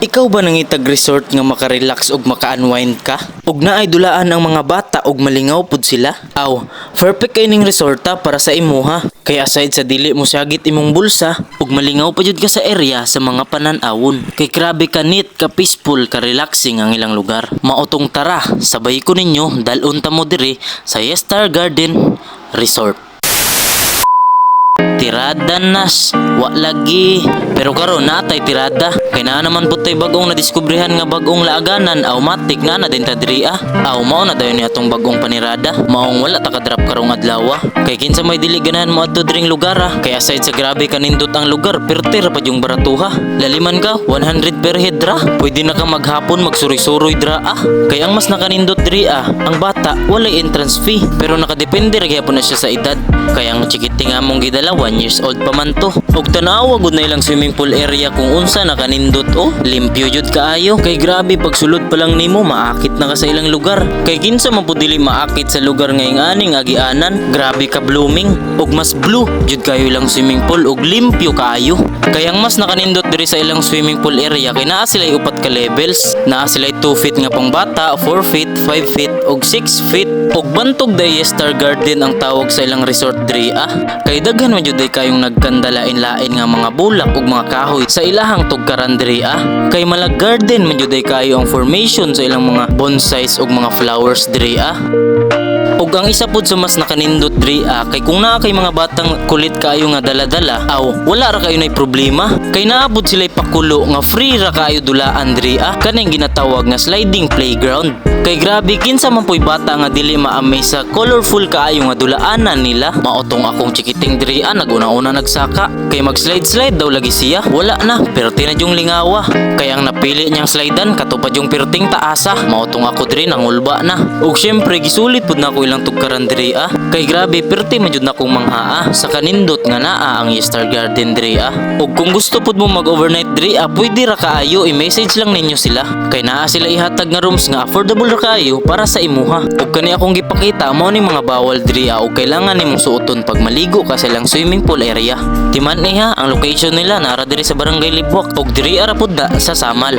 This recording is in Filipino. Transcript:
Ikaw ba nangitag resort nga makarelax og maka-unwind ka? Ug naay dulaan ang mga bata og malingaw pud sila? Aw, perfect kay ning resorta para sa imuha. Kay aside sa dili mo sagit imong bulsa, ug malingaw pa jud ka sa area sa mga panan-awon. Kay grabe ka neat, ka peaceful, ka relaxing ang ilang lugar. Maotong tara, sabay ko ninyo dalun ta mo diri sa Yestar Garden Resort. Tirada nas, wa lagi. Pero karon natay tirada. Kay naa naman putay bagong nadiskubrihan nga bagong laaganan, automatic na din ta diri ah. Aw mao na dayon ni atong bagong panirada. Maong wala ta ka-drop karong adlaw. Kay kinsa may dili ganahan mo adto diring lugar ah. Kay aside sa grabe kanindot ang lugar, perter pa yung baratuha. Laliman ka 100 per head ra. Pwede na ka maghapon magsuri-suroy dra ah. Kay ang mas nakanindot diri ah, ang bata walay entrance fee, pero nakadepende ra gyapon na siya sa edad. Kay ang chikiting among gidala 1 years old pa man to. Og tanawa gud na ilang swimming pool area kung unsa nakanindot oh. Limpyo jud kaayo. Kay grabe pagsulod pa lang nimo maakit na ka sa ilang lugar. Kay kinsa man pud dili maakit sa lugar nga aning agianan. Grabe ka blooming. Og mas blue jud kayo ilang swimming pool og limpyo kaayo. Kay ang mas nakanindot diri sa ilang swimming pool area kay naa sila upat ka levels. Naa sila 2 feet nga pang bata, 4 feet, 5 feet og 6 feet. Og bantog day Star Garden ang tawag sa ilang resort diri ah. Kay daghan man jud kayong nagkandalain-lain nga mga bulak ug mga kahoy sa ilahang tugkaran diri ah. Kay malag garden man jud kayo ang formation sa ilang mga bonsais ug mga flowers diri ah. Ug ang isa pud sa mas nakanindot diri kay kung naa kay mga batang kulit kayo nga dala-dala, aw wala ra kayo nay problema. Kay naabot sila pakulo nga free ra kayo dulaan diri kanang ginatawag nga sliding playground. Kay grabe kinsa man po'y bata nga dili maamay sa colorful kaayo nga dulaanan nila. Maotong akong chikiting diri naguna-una nagsaka. Kay mag-slide daw lagi siya. Wala na, perti na yung lingawa. Kay ang napili niyang slidean katupad yung perting taasa. Maotong ako diri nangulba na. Ug syempre gisulit pud na ako ilang tugkaran diri Kay grabe perti man jud na akong manghaa sa kanindot nga naa ang Star Garden diri Ug kung gusto pud mo mag-overnight diri pwede ra kaayo i-message lang ninyo sila. Kay naa sila ihatag nga rooms nga affordable kayo para sa imuha. Ug kani akong gipakita mao ni mga bawal diri ug kailangan nimong suoton pag maligo ka sa ilang swimming pool area. Timan niha ang location nila nara diri sa Barangay Libwak ug diri ara pud sa Samal.